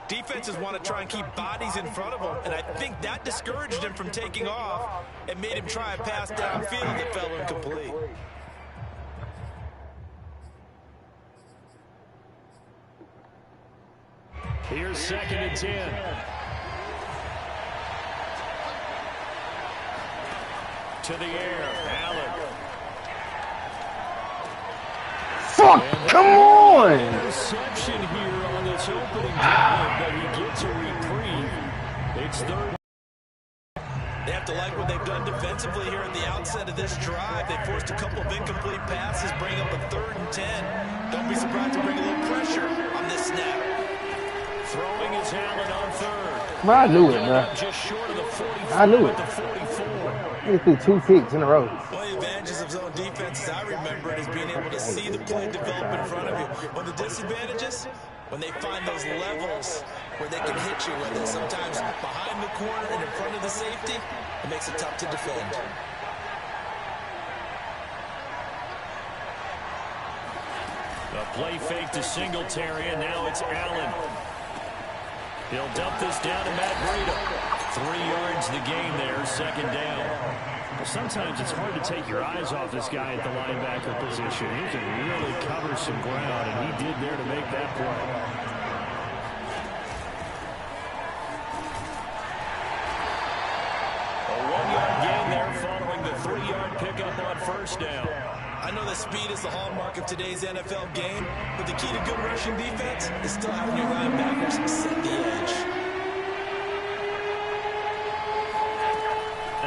Defenses want to try and keep bodies in front of him, and I think that discouraged him from taking off and made him try a pass downfield that fell incomplete. Here's 2nd and 10. To the air, Allen. Fuck, come on! Interception here on this opening drive, but he gets a reprieve. It's 3rd. They have to like what they've done defensively here at the outset of this drive. They forced a couple of incomplete passes, bring up a 3rd and 10. Don't be surprised to bring a little pressure on this snap. Throwing is Allen on 3rd. Man, I knew it, man. Just short of the 45 I knew it. The 44. He threw 2 picks in a row. One of the advantages of zone defense, as I remember it, is being able to see the play develop in front of you. One of the disadvantages, when they find those levels where they can hit you with it. Sometimes behind the corner and in front of the safety, it makes it tough to defend. A play fake to Singletary, and now it's Allen. He'll dump this down to Matt Breida. 3 yards the gain there, 2nd down. Well, sometimes it's hard to take your eyes off this guy at the linebacker position. He can really cover some ground, and he did there to make that play. A 1-yard gain there following the 3-yard pickup on 1st down. I know that speed is the hallmark of today's NFL game, but the key to good rushing defense is still having your linebackers set the edge.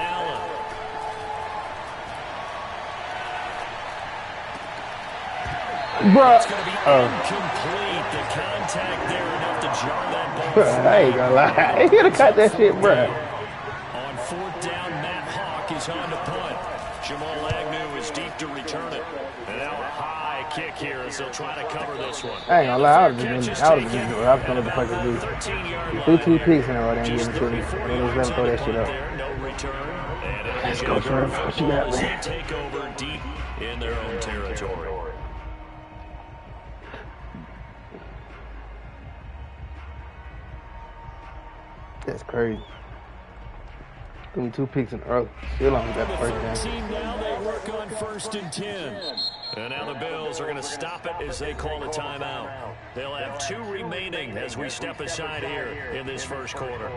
Allen. Bruh. It's going to be incomplete. The contact there enough to jar that ball. I ain't gonna lie. He could have cut that shit, bruh. On 4th down, Matt Hawk is on to punt. Jamal Agnew is deep to return it. And now a high kick here as they'll try to cover this one. I ain't gonna lie, I was going to what the fuck to do. He threw 2 picks in a row, they ain't giving it to me. And just let him throw that shit up. No return. Let's go, Trevor. What you got, man? Take over deep in their own territory. That's crazy. Threw 2 picks in a row. Still only got the 1st down. Now they work on 1st and 10. And now the Bills are going to stop it as they call a timeout. They'll have 2 remaining as we step aside here in this 1st quarter.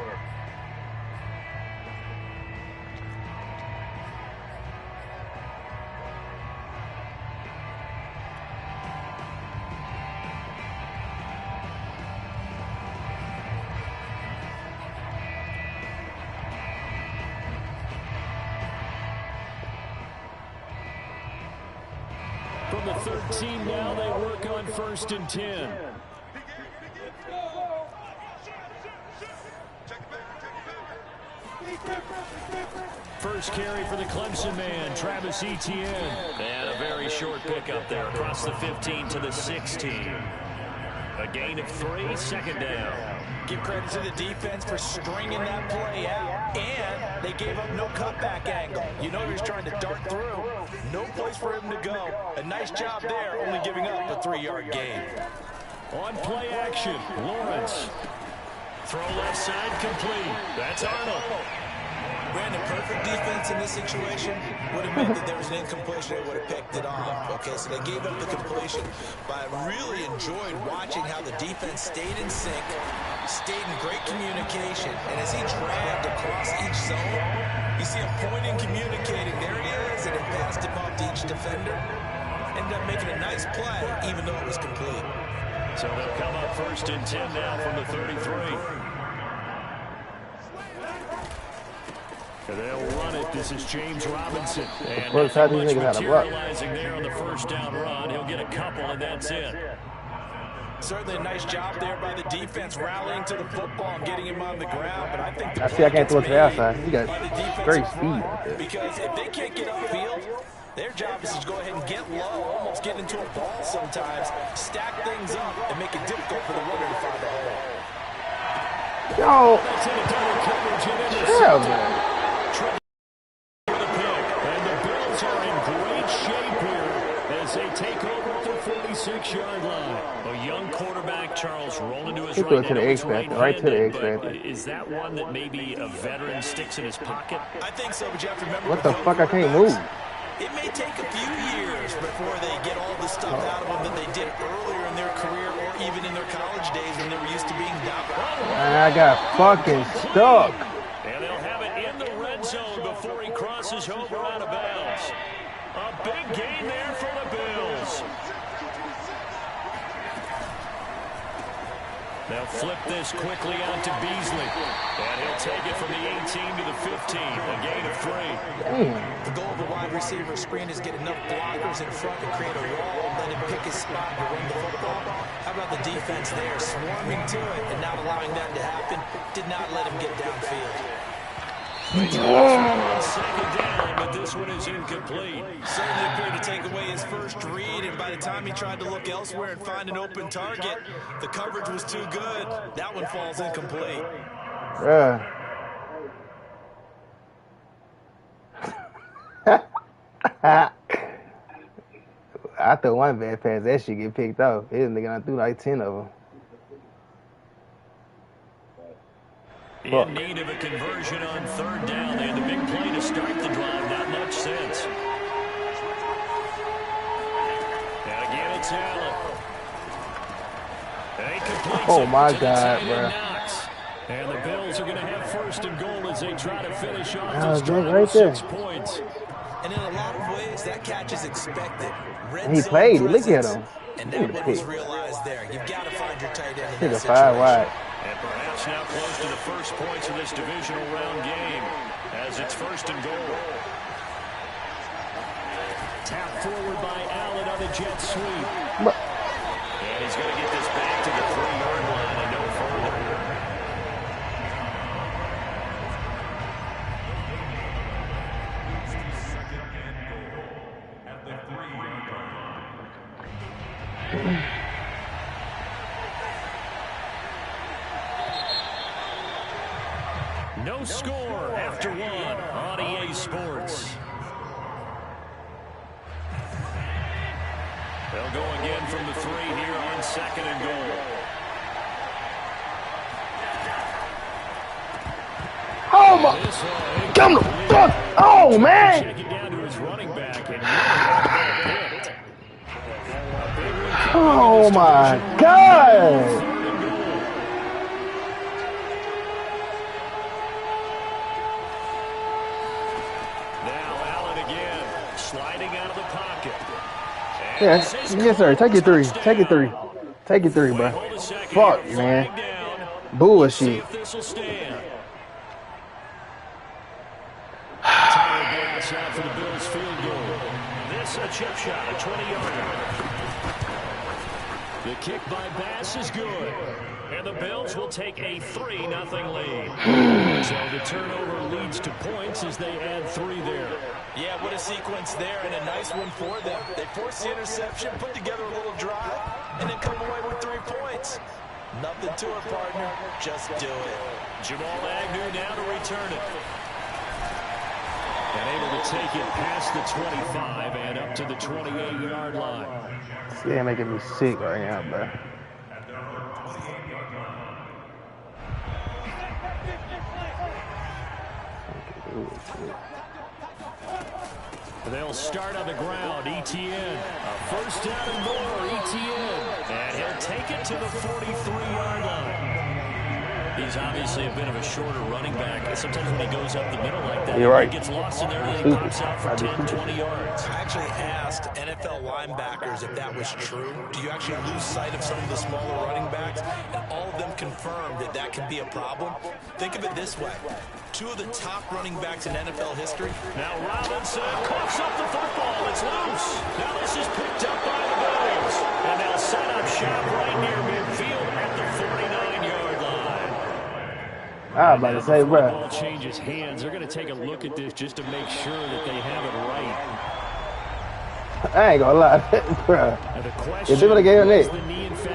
From the 13 now, they work on 1st and 10. First carry for the Clemson man, Travis Etienne. And a very short pickup there across the 15 to the 16. A gain of 3, 2nd down. Give credit to the defense for stringing that play out, and they gave up no cutback angle. You know he was trying to dart through. No place for him to go. A nice job there, only giving up a 3-yard gain. On play action, Lawrence. Throw left side complete. That's Arnold. Brandon, perfect defense in this situation would have meant that there was an incompletion. They would have picked it off. Okay, so they gave up the completion. But I really enjoyed watching how the defense stayed in sync, stayed in great communication, and as he dragged across each zone, you see him pointing, communicating. There he is, and it passed him off to each defender. Ended up making a nice play, even though it was complete. So they'll come up 1st and 10 now from the 33. They'll run it. This is James Robinson. And Well, how do you think it's materializing there on the 1st down run. He'll get a couple, and that's it. Certainly a nice job there by the defense, rallying to the football and getting him on the ground. But I think I see I can't throw it to the outside. He got great speed. Because if they can't get upfield, their job is to go ahead and get low, almost get into a ball sometimes, stack things up, and make it difficult for the runner to find the hole. Yo, yeah, man. They take over at the 46-yard line. A young quarterback, Charles, rolled into his right it to the now. It's X-Factor, right to the right-handed, X-Factor. Is that one that maybe a veteran sticks in his pocket? I think so, but you have to remember. What the fuck? I can't move. It may take a few years before they get all the stuff out of them that they did earlier in their career or even in their college days when they were used to being dominant. And I got fucking stuck. And they'll have it in the red zone before he crosses over out of bounds. A big gain there for the Bills. They'll flip this quickly out to Beasley. And he'll take it from the 18 to the 15. A gain of 3. Damn. The goal of the wide receiver screen is get enough blockers in front to create a wall and let him pick his spot to run the football. How about the defense there, swarming to it and not allowing that to happen? Did not let him get downfield. Second down, but this one is incomplete. Certainly appeared to take away his first read, and by the time he tried to look elsewhere and find an open target, the coverage was too good. That one falls incomplete. I thought one bad pass, that shit get picked off. This nigga done threw like 10 of them. In need of a conversion on third down. They had the big play to start the drive. Not much sense. And again, it's Allen. Oh, my God, bro. And the Bills are going to have first and goal as they try to finish off this right there. 6 points. And in a lot of ways, that catch is expected. He played. Look at him. And that one was realized there. You've got to find your tight end in that situation. 5 wide. And perhaps now close to the first points of this divisional round game as it's first and goal. Tap forward by Allen on the jet sweep. And he's going to get this back to the 3-yard line and no further. At the 3-yard line. No score after 1 on EA Sports. They'll go again from the 3 here on second and goal. Oh my! Come the fuck! Oh man! Checking down to his running back and oh my God! Yes, yes, sir. Take it 3. Take it 3. Take it 3, bro. Fuck, man. Bullshit. Out for the Bills field goal. This a chip shot, a 20-yarder. The kick by Bass is good. And the Bills will take a 3-0 lead. So the turnover leads to points as they add 3 there. Yeah, what a sequence there, and a nice one for them. They forced the interception, put together a little drive, and then come away with 3 points. Nothing to it, partner. Just do it. Jamal Agnew now to return it. And able to take it past the 25 and up to the 28-yard line. Yeah, making me sick right now, bro. They'll start on the ground. Etienne. A first down and more. Etienne. And he'll take it to the 43-yard line. He's obviously a bit of a shorter running back. Sometimes when he goes up the middle like that, You're right. He gets lost in there and he pops out for 10, 20 yards. I actually asked NFL linebackers if that was true. Do you actually lose sight of some of the smaller running backs? And all of them confirmed that that can be a problem. Think of it this way. 2 of the top running backs in NFL history. Now Robinson coughs up the football. It's loose. Now this is picked up by the Bills. And they'll set up shop right near midfield at the 49-yard line. I was about to say, bro. The ball changes hands. They're going to take a look at this just to make sure that they have it right. I ain't gonna lie, bro. If they would have gave him that,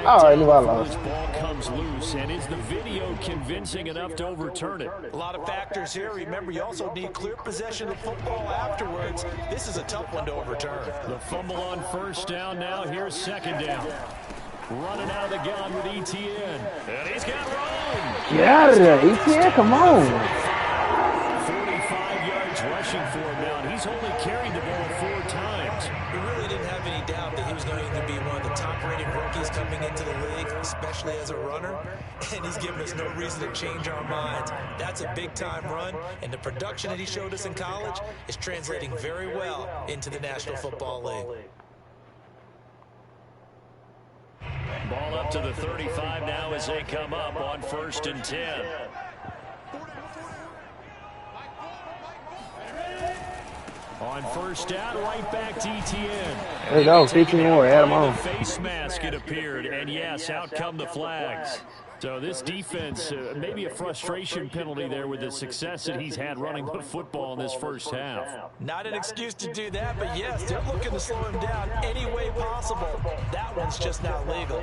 I already knew I lost. This ball comes loose, and is the video convincing enough to overturn it? A lot of factors here. Remember, you also need clear possession of the football afterwards. This is a tough one to overturn. The fumble on first down now. Here's second down. Running out of the gun with ETN. And he's got room. Get out of there, ETN. Come on. 45 yards rushing for him now. And he's only carried the ball 4 times. We really didn't have any doubt that he was going to be one of the top-rated rookies coming into the league, especially as a runner. And he's given us no reason to change our minds. That's a big-time run, and the production that he showed us in college is translating very well into the National Football League. Ball up to the 35 now as they come up on 1st and 10. On 1st down, right back to ETN. There you go, 15 more, add them on. Face mask, it appeared, and yes, out come the flags. So this defense, maybe a frustration penalty there with the success that he's had running the football in this first half. Not an excuse to do that, but yes, they're looking to slow him down any way possible. That one's just not legal.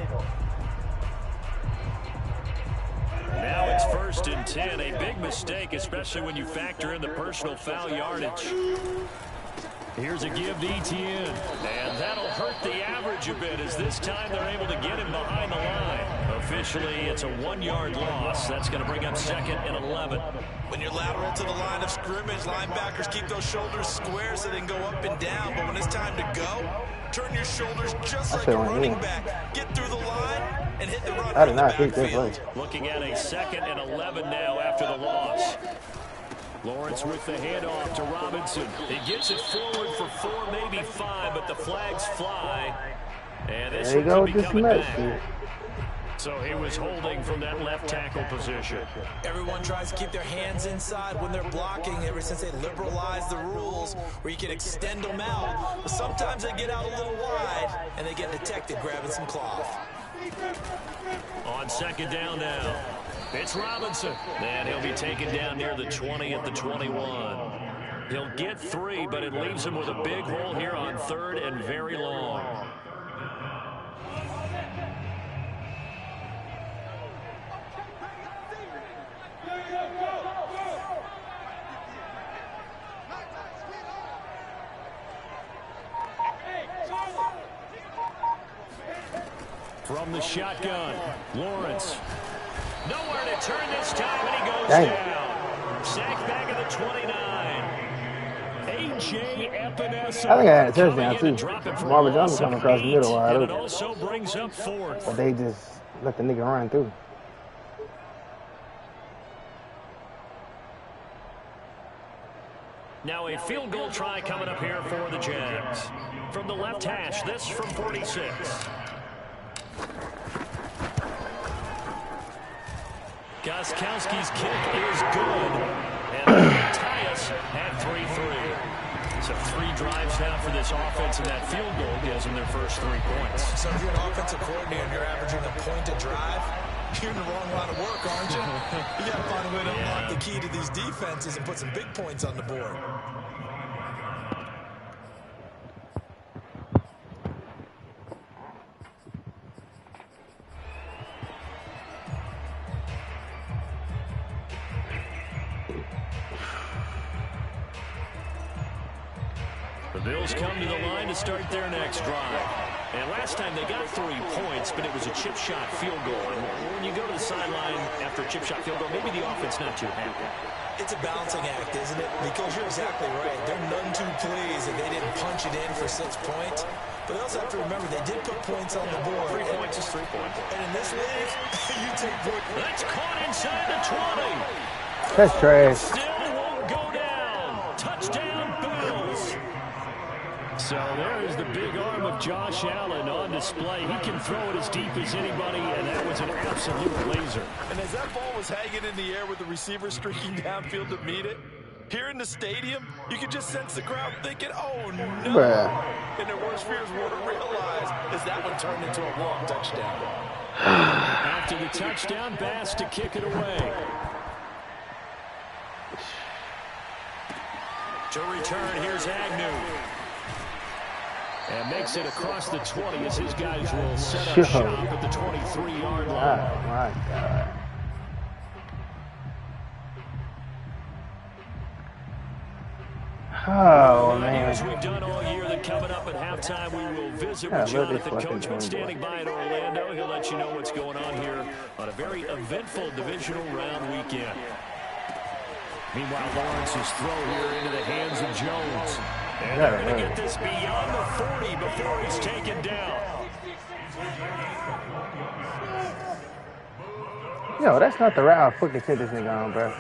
Now it's 1st and 10, a big mistake, especially when you factor in the personal foul yardage. Here's a give to ETN, and that'll hurt the average a bit as this time they're able to get him behind the line. Officially, it's a 1-yard loss. That's going to bring up 2nd and 11. When you're lateral to the line of scrimmage, linebackers keep those shoulders square so they can go up and down. But when it's time to go, turn your shoulders just like a running back. Get through the line and hit the runner in the backfield. Looking at a 2nd and 11 now after the loss. Lawrence with the handoff to Robinson. He gets it forward for 4, maybe 5, but the flags fly. And this one could be coming back. So he was holding from that left tackle position. Everyone tries to keep their hands inside when they're blocking ever since they liberalized the rules where you can extend them out. But sometimes they get out a little wide and they get detected grabbing some cloth. On 2nd down now, it's Robinson. And he'll be taken down near the 20 at the 21. He'll get 3, but it leaves him with a big hole here on 3rd and very long. From the shotgun, Lawrence. Nowhere to turn this time, and he goes down. Sacked back at the 29. A.J. Epinesa. I think I had a touchdown, too. Marvin Johnson coming across the middle wide open. It also brings up 4th. But they just let the nigga run through. Now a field goal try coming up here for the Jags. From the left hash, this from 46. Gostkowski's kick is good. And Matthias had 3-3. So 3 drives now for this offense, and that field goal gives them their first 3 points. So if you're an offensive coordinator and you're averaging a point a drive, you're in the wrong line of work, aren't you? You got to find a way to unlock the key to these defenses and put some big points on the board. The Bills come to the line to start their next drive. And last time they got 3 points, but it was a chip shot field goal. And when you go to the sideline after a chip shot field goal, maybe the offense not too happy. It's a balancing act, isn't it? Because you're exactly right. They're none too pleased that they didn't punch it in for 6 points. But they also have to remember they did put points on the board. 3 points is 3 points. And in this league, you take points. That's caught inside the 20. That's trash. Still won't go down. Touchdown, Bills. So there's the big arm of Josh Allen on display. He can throw it as deep as anybody, and that was an absolute laser. And as that ball was hanging in the air with the receiver streaking downfield to meet it, here in the stadium, you could just sense the crowd thinking, oh, no. Bruh. And their worst fears were to realize as that one turned into a long touchdown. After the touchdown, Bass to kick it away. To return, here's Agnew. And makes it across the 20 as his guys will set up shop at the 23-yard line. Oh, my God. Oh, Remind you, as man. we've done all year, that coming up at halftime, we will visit I with love this Jonathan fucking Coachman game, standing boy. by in Orlando. He'll let you know what's going on here on a very eventful divisional round weekend. Meanwhile, Lawrence's throw here into the hands of Jones. And they're going to get this beyond the 40 before he's taken down. Yo, that's not the route I fucking sent this nigga on, bro.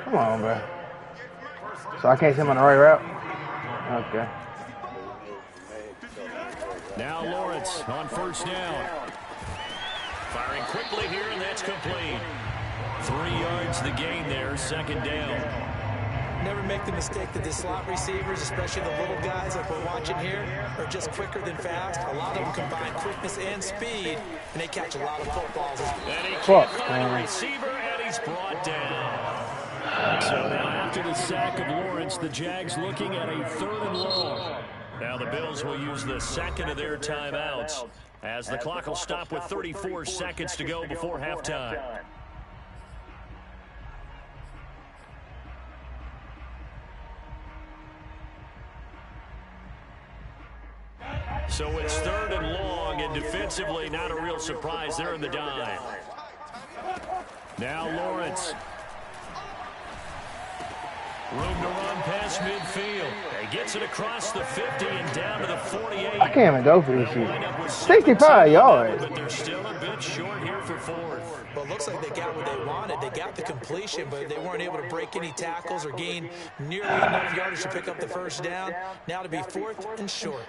Come on, bro. So I can't send him on the right route? Okay. Now Lawrence on first down. Firing quickly here, and that's complete. 3 yards the gain there, second down. Never make the mistake that the slot receivers, especially the little guys like we're watching here, are just quicker than fast. A lot of them combine quickness and speed, and they catch a lot of footballs. And he can't find a receiver, and he's brought down. So now after the sack of Lawrence, the Jags looking at a 3rd and long. Now the Bills will use the second of their timeouts as the clock will stop with 34 seconds to go before halftime. So it's 3rd and long, and defensively not a real surprise there in the dime. Now Lawrence. Room to run past midfield. He gets it across the 50 and down to the 48. I can't even go for this shit. 65 yards. But they're still a bit short here for 4th. Well, it looks like they got what they wanted. They got the completion, but they weren't able to break any tackles or gain nearly enough yardage to pick up the first down. Now to be 4th and short.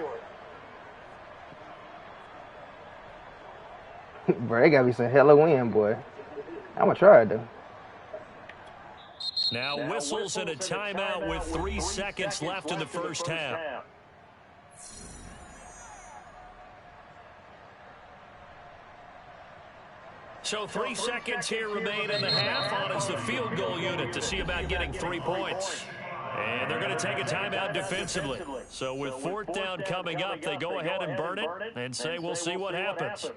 Bro, they gotta be some hella wind, boy. I'm gonna try it, though. Now whistles and a timeout with 3 seconds left in the first half. So 3 seconds here remain in the half. On is the field goal unit to see about getting 3 points. And they're going to take a timeout defensively. So with 4th down coming up, they go ahead and burn it and say we'll see what happens.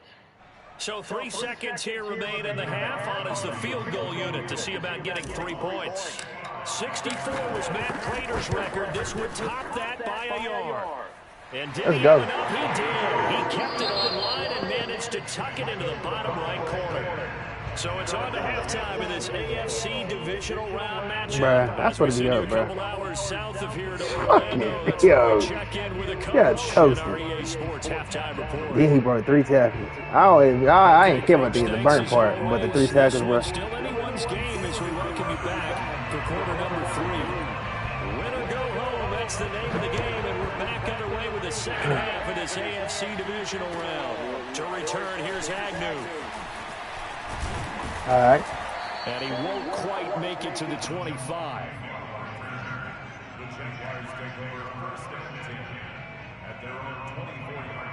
So 3 seconds here remain in the half. On is the field goal unit to see about getting 3 points. 64 was Matt Prater's record. This would top that by a yard. And did he have enough? He did. He kept it online and managed to tuck it into the bottom right corner. So it's on to halftime in this AFC divisional round matchup. Bruh, that's what it be up, bro. Yo, yeah, toasted. Then he brought 3 tackles. I ain't care about the burnt part, but the 3 tackles were. Still anyone's game as we welcome you back for quarter number 3. Win or go home, that's the name of the game, and we're back underway with the second half of this AFC divisional round. To return, here's Agnew. All right. And he won't quite make it to the 25. The Jaguars take over first and 10 at their own 24-yard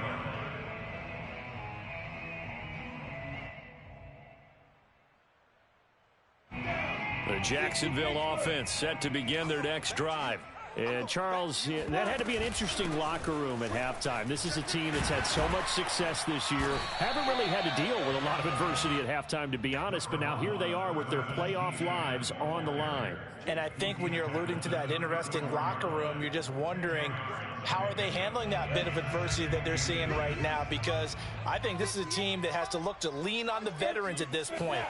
line. The Jacksonville offense set to begin their next drive. And, Charles, that had to be an interesting locker room at halftime. This is a team that's had so much success this year. Haven't really had to deal with a lot of adversity at halftime, to be honest. But now here they are with their playoff lives on the line. And I think when you're alluding to that interesting locker room, you're just wondering, how are they handling that bit of adversity that they're seeing right now? Because I think this is a team that has to look to lean on the veterans at this point.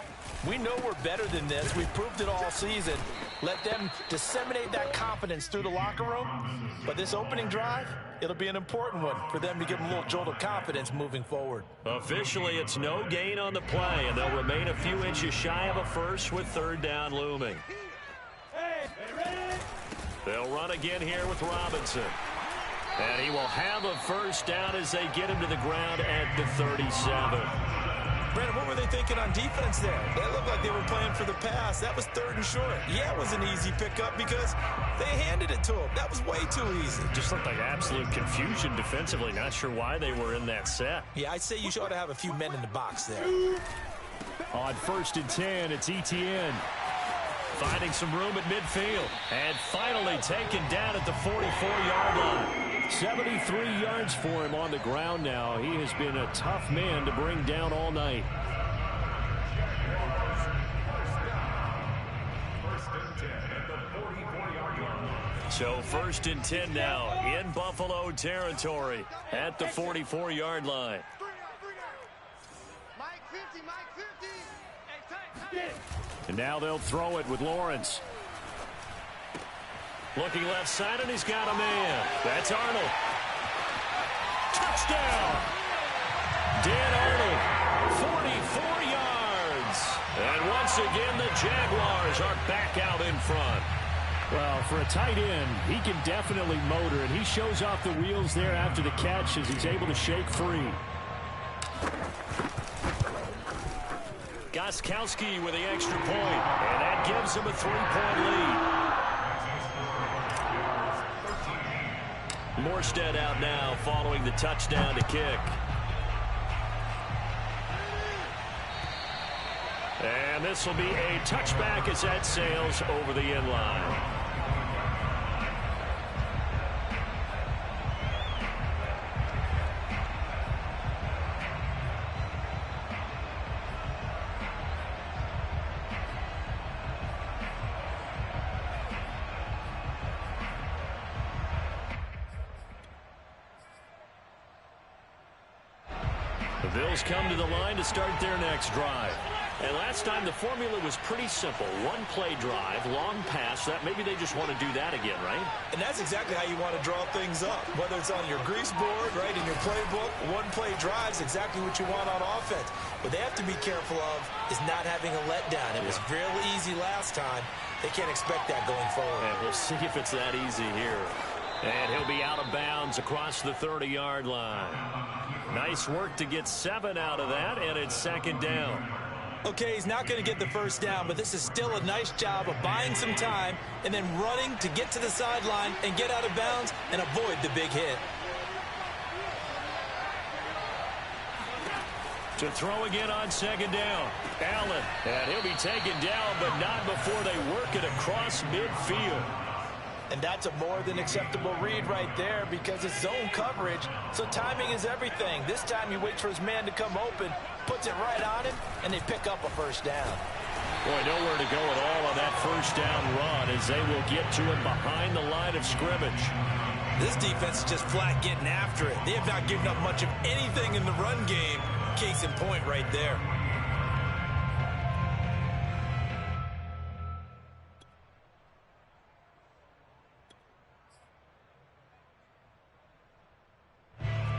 We know we're better than this. We've proved it all season. Let them disseminate that confidence through the locker room. But this opening drive, it'll be an important one for them to give them a little jolt of confidence moving forward. Officially, it's no gain on the play, and they'll remain a few inches shy of a first with 3rd down looming. They'll run again here with Robinson. And he will have a first down as they get him to the ground at the 37. Brandon, what were they thinking on defense there? They looked like they were playing for the pass. That was 3rd and short. Yeah, it was an easy pickup because they handed it to him. That was way too easy. Just looked like absolute confusion defensively. Not sure why they were in that set. Yeah, I'd say you ought to have a few men in the box there. On 1st and 10, it's Etienne. Finding some room at midfield. And finally taken down at the 44-yard line. 73 yards for him on the ground now. He has been a tough man to bring down all night. First and 10 at the 44-yard line. So 1st and 10 now in Buffalo territory at the 44-yard line. And now they'll throw it with Lawrence. Looking left side, and he's got a man. That's Arnold. Touchdown! Dan Arnold, 44 yards. And once again, the Jaguars are back out in front. Well, for a tight end, he can definitely motor, and he shows off the wheels there after the catch as he's able to shake free. Gostkowski with the extra point, and that gives him a 3-point lead. Morstead out now following the touchdown to kick. And this will be a touchback as that sails over the end line. The Bills come to the line to start their next drive. And last time the formula was pretty simple. One play drive, long pass. That maybe they just want to do that again, right? And that's exactly how you want to draw things up. Whether it's on your grease board, right, in your playbook, one play drive is exactly what you want on offense. What they have to be careful of is not having a letdown. It was real easy last time. They can't expect that going forward. And we'll see if it's that easy here. And he'll be out of bounds across the 30-yard line. Nice work to get 7 out of that, and it's 2nd down. Okay, he's not going to get the first down, but this is still a nice job of buying some time and then running to get to the sideline and get out of bounds and avoid the big hit. To throw again on 2nd down. Allen, and he'll be taken down, but not before they work it across midfield. And that's a more than acceptable read right there because it's zone coverage, so timing is everything. This time he waits for his man to come open, puts it right on him, and they pick up a first down. Boy, nowhere to go at all on that first down run as they will get to him behind the line of scrimmage. This defense is just flat getting after it. They have not given up much of anything in the run game. Case in point right there.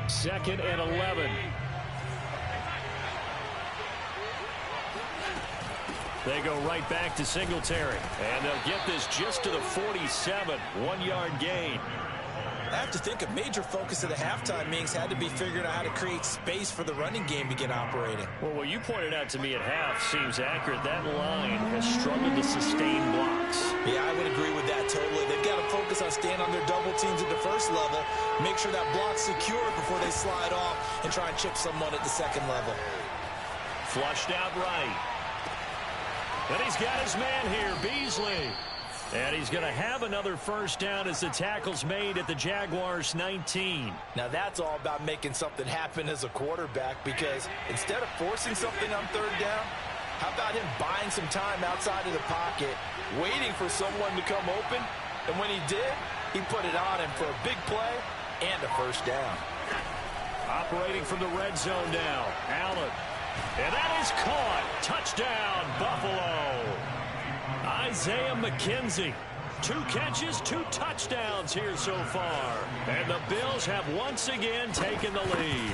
Second and 11. They go right back to Singletary. And they'll get this just to the 47. 1-yard gain. I have to think a major focus of the halftime meetings had to be figuring out how to create space for the running game to get operating. Well, what you pointed out to me at half seems accurate. That line has struggled to sustain blocks. Yeah, I would agree with that totally. They've got to focus on staying on their double teams at the first level, make sure that block's secure before they slide off and try and chip someone at the second level. Flushed out right. And he's got his man here, Beasley. And he's going to have another first down as the tackle's made at the Jaguars' 19. Now that's all about making something happen as a quarterback, because instead of forcing something on third down, how about him buying some time outside of the pocket, waiting for someone to come open, and when he did, he put it on him for a big play and a first down. Operating from the red zone now, Allen. And that is caught. Touchdown, Buffalo. Isaiah McKenzie. 2 catches, 2 touchdowns here so far. And the Bills have once again taken the lead.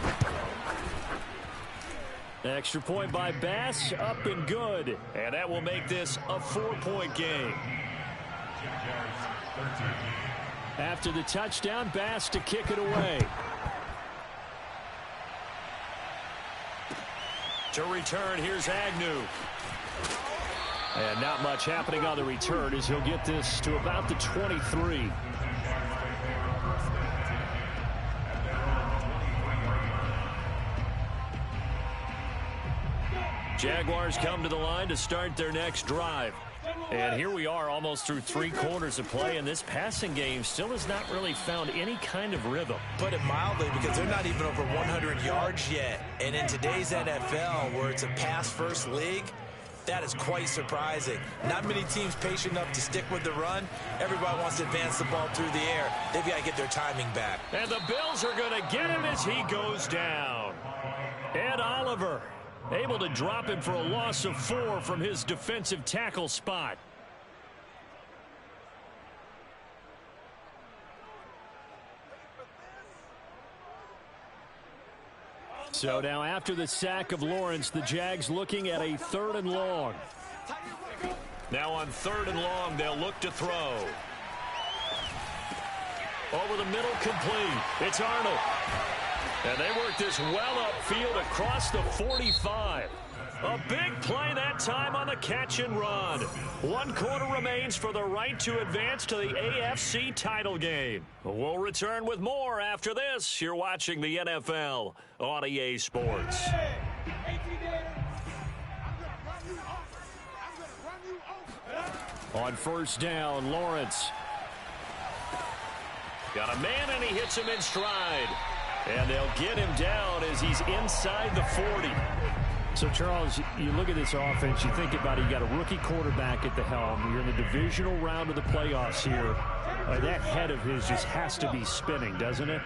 Extra point by Bass, up and good. And that will make this a 4-point game. After the touchdown, Bass to kick it away. To return, here's Agnew. And not much happening on the return as he'll get this to about the 23. Jaguars come to the line to start their next drive. And here we are almost through 3 quarters of play, and this passing game still has not really found any kind of rhythm. Put it mildly, because they're not even over 100 yards yet. And in today's NFL, where it's a pass-first league, That is quite surprising. Not many teams patient enough to stick with the run. Everybody wants to advance the ball through the air. They've got to get their timing back. And the Bills are going to get him as he goes down. Ed Oliver able to drop him for a loss of 4 from his defensive tackle spot. So now after the sack of Lawrence, the Jags looking at a 3rd and long. Now on 3rd and long, they'll look to throw. Over the middle, complete. It's Arnold. And they work this well upfield across the 45. A big play that time on the catch and run. 1 quarter remains for the right to advance to the AFC title game. We'll return with more after this. You're watching the NFL on EA Sports. On 1st down, Lawrence. Got a man, and he hits him in stride. And they'll get him down as he's inside the 40. So, Charles, you look at this offense, you think about it, you got a rookie quarterback at the helm. You're in the divisional round of the playoffs here. That head of his just has to be spinning, doesn't it?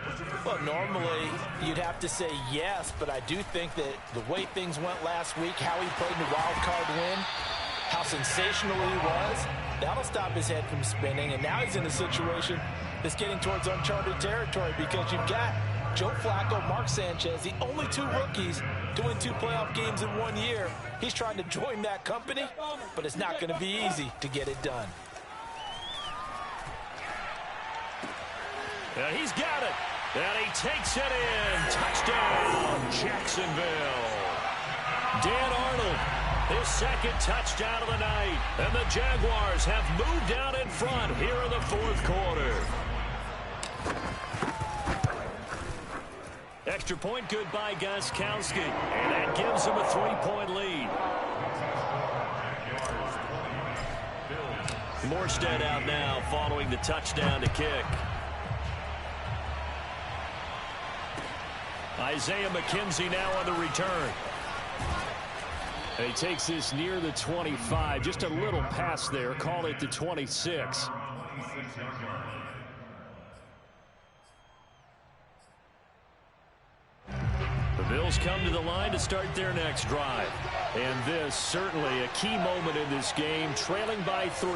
Well, normally you'd have to say yes, but I do think that the way things went last week, how he played in the wild card win, how sensational he was, that'll stop his head from spinning. And now he's in a situation that's getting towards uncharted territory because you've got Joe Flacco, Mark Sanchez, the only 2 rookies to win 2 playoff games in 1 year. He's trying to join that company, but it's not going to be easy to get it done. And he's got it. And he takes it in. Touchdown, Jacksonville. Dan Arnold, his 2nd touchdown of the night. And the Jaguars have moved out in front here in the 4th quarter. Extra point good by Gostkowski. And that gives him a 3-point lead. Morstead out now following the touchdown to kick. Isaiah McKenzie now on the return. He takes this near the 25. Just a little pass there. Call it the 26. The Bills come to the line to start their next drive. And this certainly a key moment in this game. Trailing by 3.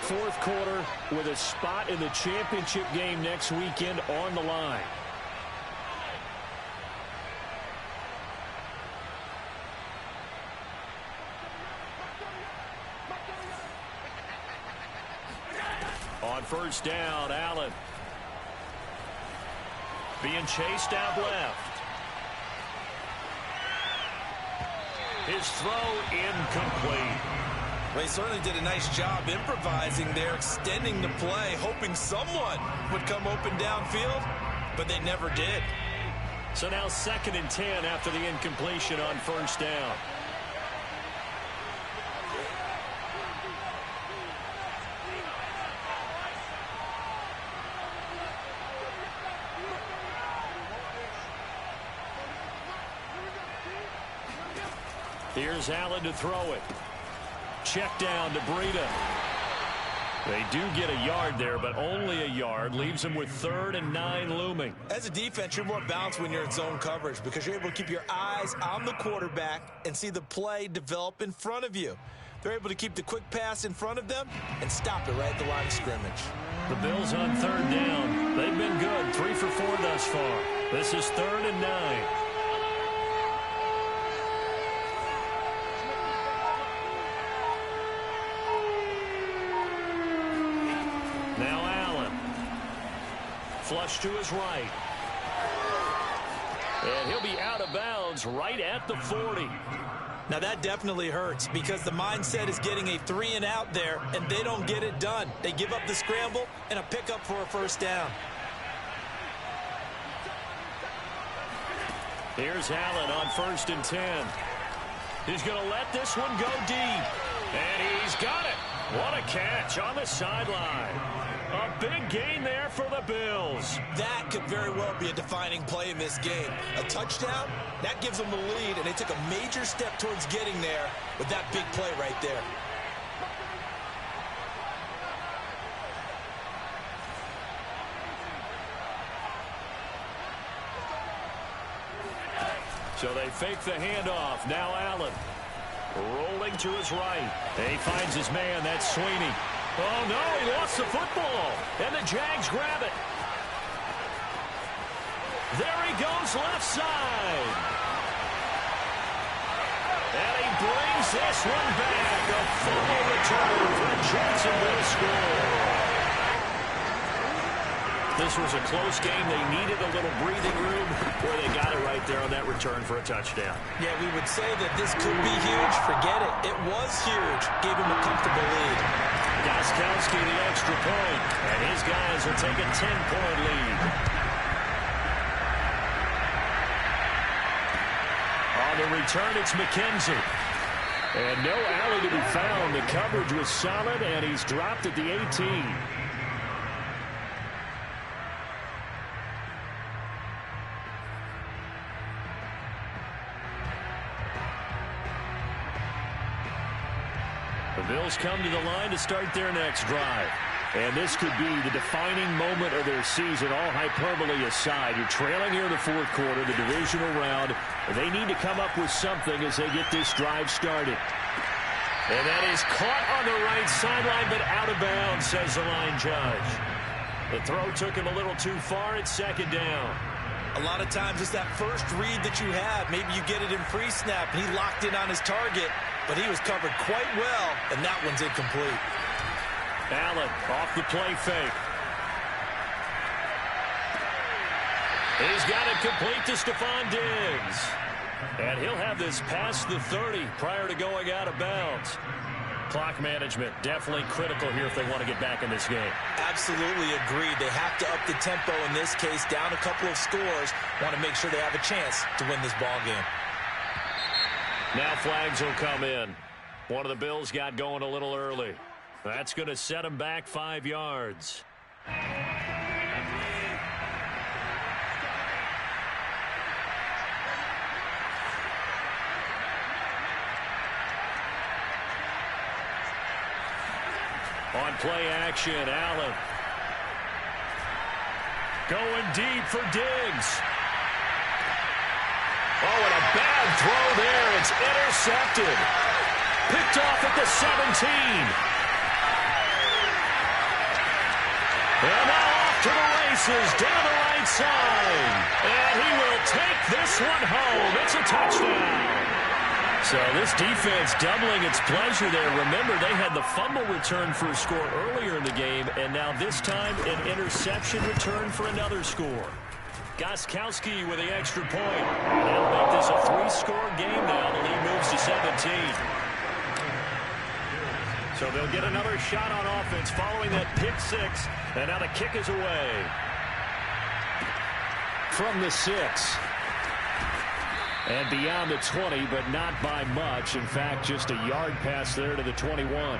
4th quarter with a spot in the championship game next weekend on the line. On 1st down, Allen. Being chased out left. His throw incomplete. Well, he certainly did a nice job improvising there, extending the play, hoping someone would come open downfield, but they never did. So now 2nd and 10 after the incompletion on 1st down. Here's Allen to throw it. Check down to Breida. They do get a yard there, but only a yard. Leaves them with 3rd and 9 looming. As a defense, you're more balanced when you're in zone coverage because you're able to keep your eyes on the quarterback and see the play develop in front of you. They're able to keep the quick pass in front of them and stop it right at the line of scrimmage. The Bills on 3rd down. They've been good. 3 for 4 thus far. This is 3rd and 9. Now Allen. Flush to his right. And he'll be out of bounds right at the 40. Now that definitely hurts because the mindset is getting a 3 and out there, and they don't get it done. They give up the scramble and a pickup for a 1st down. Here's Allen on 1st and 10. He's going to let this one go deep. And he's got it. What a catch on the sideline. A big gain there for the Bills. That could very well be a defining play in this game. A touchdown, that gives them the lead, and they took a major step towards getting there with that big play right there. So they fake the handoff. Now Allen rolling to his right. He finds his man. That's Sweeney. Oh, no, he lost the football. And the Jags grab it. There he goes left side. And he brings this one back. A fumble return for Jacksonville score. This was a close game. They needed a little breathing room where they got it right there on that return for a touchdown. Yeah, we would say that this could be huge. Forget it. It was huge. Gave him a comfortable lead. Gostkowski the extra point, and his guys will take a 10-point lead. On the return, it's McKenzie. And no alley to be found. The coverage was solid, and he's dropped at the 18. The Bills come to the line to start their next drive. And this could be the defining moment of their season, all hyperbole aside. You're trailing here in the fourth quarter, the divisional round. They need to come up with something as they get this drive started. And that is caught on the right sideline, but out of bounds, says the line judge. The throw took him a little too far. It's second down. A lot of times it's that first read that you have. Maybe you get it in pre-snap, and he locked in on his target, but he was covered quite well, and that one's incomplete. Allen off the play fake. He's got it complete to Stephon Diggs. And he'll have this past the 30 prior to going out of bounds. Clock management definitely critical here if they want to get back in this game. Absolutely agreed. They have to up the tempo in this case, down a couple of scores. Want to make sure they have a chance to win this ball game. Now flags will come in. One of the Bills got going a little early. That's going to set them back 5 yards. On play action, Allen. Going deep for Diggs. Oh, and a bad throw there. It's intercepted. Picked off at the 17. And now off to the races, down the right side. And he will take this one home. It's a touchdown. So this defense doubling its pleasure there. Remember, they had the fumble return for a score earlier in the game, and now this time an interception return for another score. Gostkowski with the extra point. That'll make this a 3-score game now. The lead moves to 17. So they'll get another shot on offense following that pick six, and now the kick is away. From the 6. And beyond the 20, but not by much. In fact, just a yard pass there to the 21.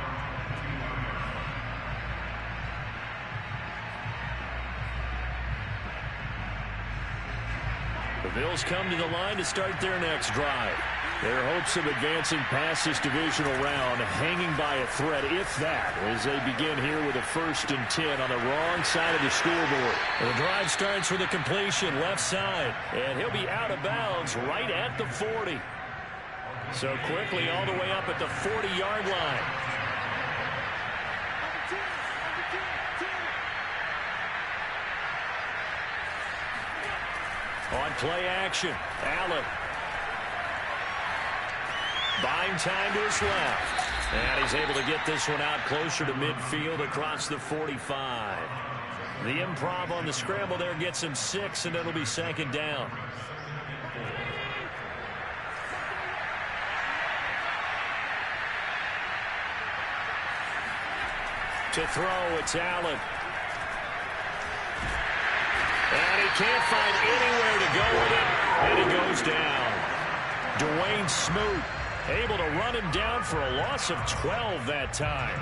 The Bills come to the line to start their next drive. Their hopes of advancing past this divisional round hanging by a thread, if that, as they begin here with a 1st and 10 on the wrong side of the scoreboard. The drive starts with a completion left side, and he'll be out of bounds right at the 40. So quickly all the way up at the 40-yard line. On play action, Allen. Buying time to his left. And he's able to get this one out closer to midfield across the 45. The improv on the scramble there gets him 6, and it'll be 2nd down. To throw, it's Allen. And he can't find anywhere to go with it, and he goes down. Dwayne Smoot able to run him down for a loss of 12 that time.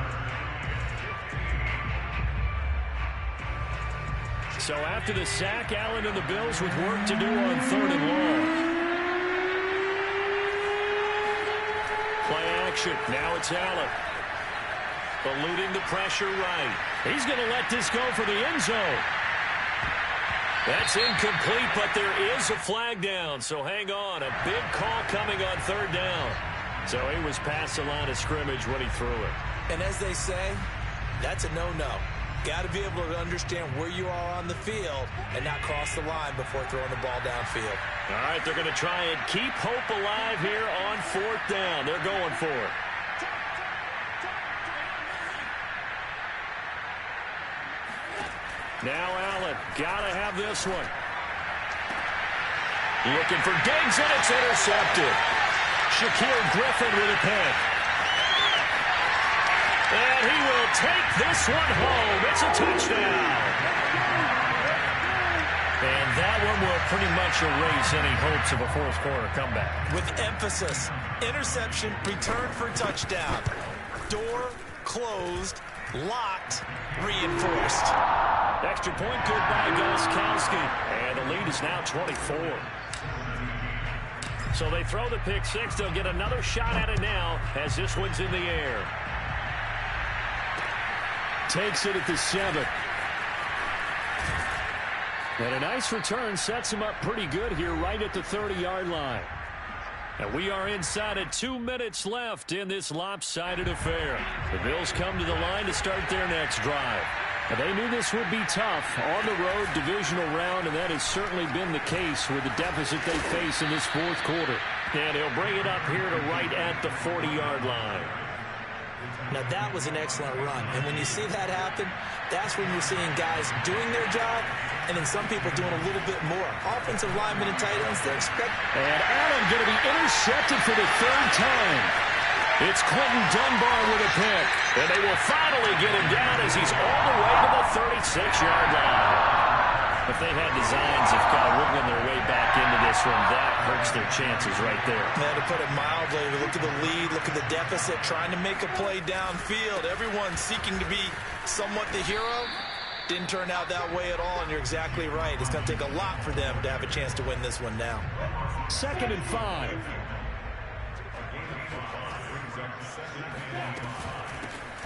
So after the sack, Allen and the Bills with work to do on 3rd and long. Play action. Now it's Allen. Eluding the pressure right. He's going to let this go for the end zone. That's incomplete, but there is a flag down. So hang on. A big call coming on 3rd down. So he was past the line of scrimmage when he threw it. And as they say, that's a no-no. Got to be able to understand where you are on the field and not cross the line before throwing the ball downfield. All right, they're going to try and keep hope alive here on 4th down. They're going for it. Now Allen, got to have this one. Looking for Diggs, and it's intercepted. Shaquille Griffin with a pick. And he will take this one home. It's a touchdown. And that one will pretty much erase any hopes of a 4th quarter comeback. With emphasis, interception, return for touchdown. Door closed, locked, reinforced. Extra point good by Gostkowski. And the lead is now 24. So they throw the pick six. They'll get another shot at it now as this one's in the air. Takes it at the 7. And a nice return sets him up pretty good here right at the 30-yard line. And we are inside at 2 minutes left in this lopsided affair. The Bills come to the line to start their next drive. And they knew this would be tough on the road divisional round, and that has certainly been the case with the deficit they face in this 4th quarter. And he'll bring it up here to right at the 40-yard line. Now that was an excellent run, and when you see that happen, that's when you're seeing guys doing their job, and then some people doing a little bit more. Offensive linemen and tight ends, they're expecting. And Allen going to be intercepted for the 3rd time. It's Quentin Dunbar with a pick, and they will finally get him down as he's all the way to the 36-yard line. If they had designs of kind of wiggling their way back into this one, that hurts their chances right there. Yeah, to put it mildly, look at the lead, look at the deficit, trying to make a play downfield. Everyone seeking to be somewhat the hero. Didn't turn out that way at all, and you're exactly right. It's going to take a lot for them to have a chance to win this one now. 2nd and 5.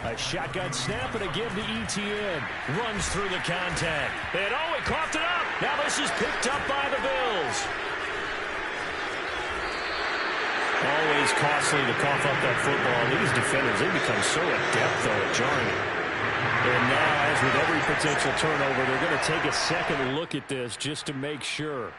A shotgun snap and a give to ETN. Runs through the contact. And he coughed it up. Now this is picked up by the Bills. Always costly to cough up that football. These defenders, they become so adept, though, at jarring it. And now, as with every potential turnover, they're going to take a second look at this just to make sure.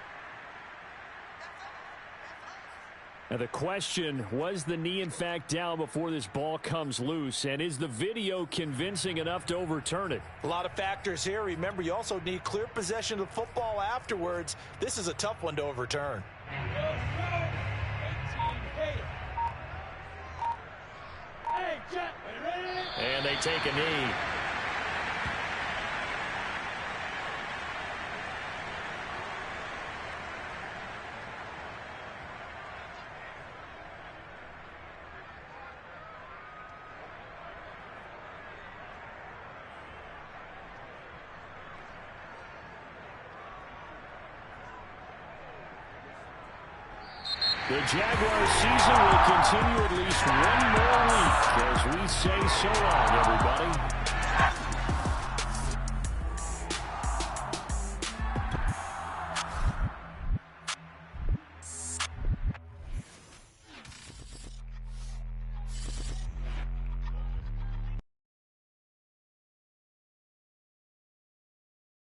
Now the question, was the knee in fact down before this ball comes loose? And is the video convincing enough to overturn it? A lot of factors here. Remember, you also need clear possession of the football afterwards. This is a tough one to overturn. And they take a knee. The Jaguars season will continue at least one more week as we say so long, everybody.